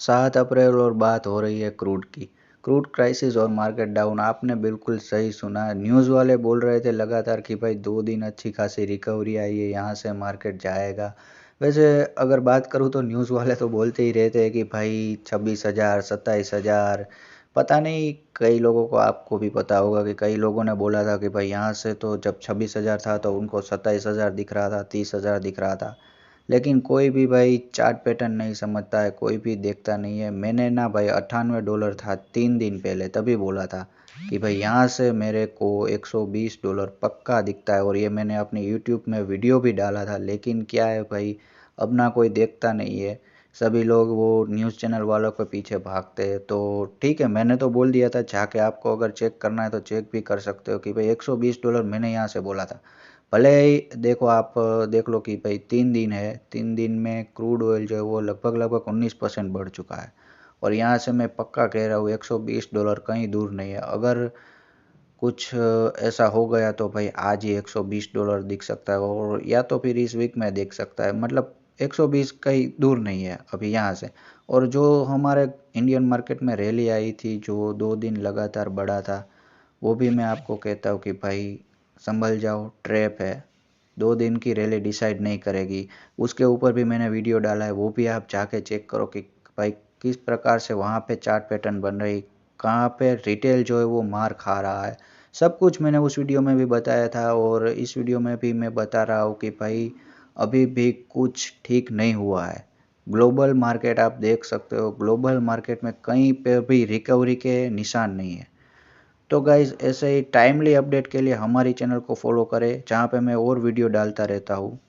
7 अप्रैल और बात हो रही है क्रूड की। क्रूड क्राइसिस और मार्केट डाउन, आपने बिल्कुल सही सुना। न्यूज़ वाले बोल रहे थे लगातार कि भाई 2 दिन अच्छी खासी रिकवरी आई है, यहाँ से मार्केट जाएगा। वैसे अगर बात करूँ तो न्यूज़ वाले तो बोलते ही रहते हैं कि भाई 26,000 27,000। पता नहीं, कई लोगों को, आपको भी पता होगा कि कई लोगों ने बोला था कि भाई यहाँ से तो जब 26,000 था तो उनको 27,000 दिख रहा था, 30,000 दिख रहा था। लेकिन कोई भी भाई चार्ट पैटर्न नहीं समझता है, कोई भी देखता नहीं है। मैंने ना भाई $98 था 3 दिन पहले, तभी बोला था कि भाई यहाँ से मेरे को $120 पक्का दिखता है, और ये मैंने अपने यूट्यूब में वीडियो भी डाला था। लेकिन क्या है भाई, अब ना कोई देखता नहीं है, सभी लोग वो न्यूज़ चैनल वालों के पीछे भागते हैं। तो ठीक है, मैंने तो बोल दिया था, जाके आपको अगर चेक करना है तो चेक भी कर सकते हो कि भाई $120 मैंने यहाँ से बोला था। भले ही देखो, आप देख लो कि भाई 3 दिन है, 3 दिन में क्रूड ऑयल जो है वो लगभग लगभग 19% बढ़ चुका है। और यहाँ से मैं पक्का कह रहा हूँ $120 कहीं दूर नहीं है। अगर कुछ ऐसा हो गया तो भाई आज ही $120 दिख सकता है, और या तो फिर इस वीक में देख सकता है। मतलब 120 कहीं दूर नहीं है अभी यहाँ से। और जो हमारे इंडियन मार्केट में रैली आई थी, जो 2 दिन लगातार बढ़ा था, वो भी मैं आपको कहता हूँ कि भाई संभल जाओ, ट्रैप है। 2 दिन की रैली डिसाइड नहीं करेगी। उसके ऊपर भी मैंने वीडियो डाला है, वो भी आप जाके चेक करो कि भाई किस प्रकार से वहाँ पे चार्ट पैटर्न बन रही, कहाँ पे रिटेल जो है वो मार खा रहा है। सब कुछ मैंने उस वीडियो में भी बताया था, और इस वीडियो में भी मैं बता रहा हूँ कि भाई अभी भी कुछ ठीक नहीं हुआ है। ग्लोबल मार्केट आप देख सकते हो, ग्लोबल मार्केट में कहीं पे भी रिकवरी के निशान नहीं है। तो गाइज़, ऐसे ही टाइमली अपडेट के लिए हमारी चैनल को फॉलो करें, जहाँ पे मैं और वीडियो डालता रहता हूँ।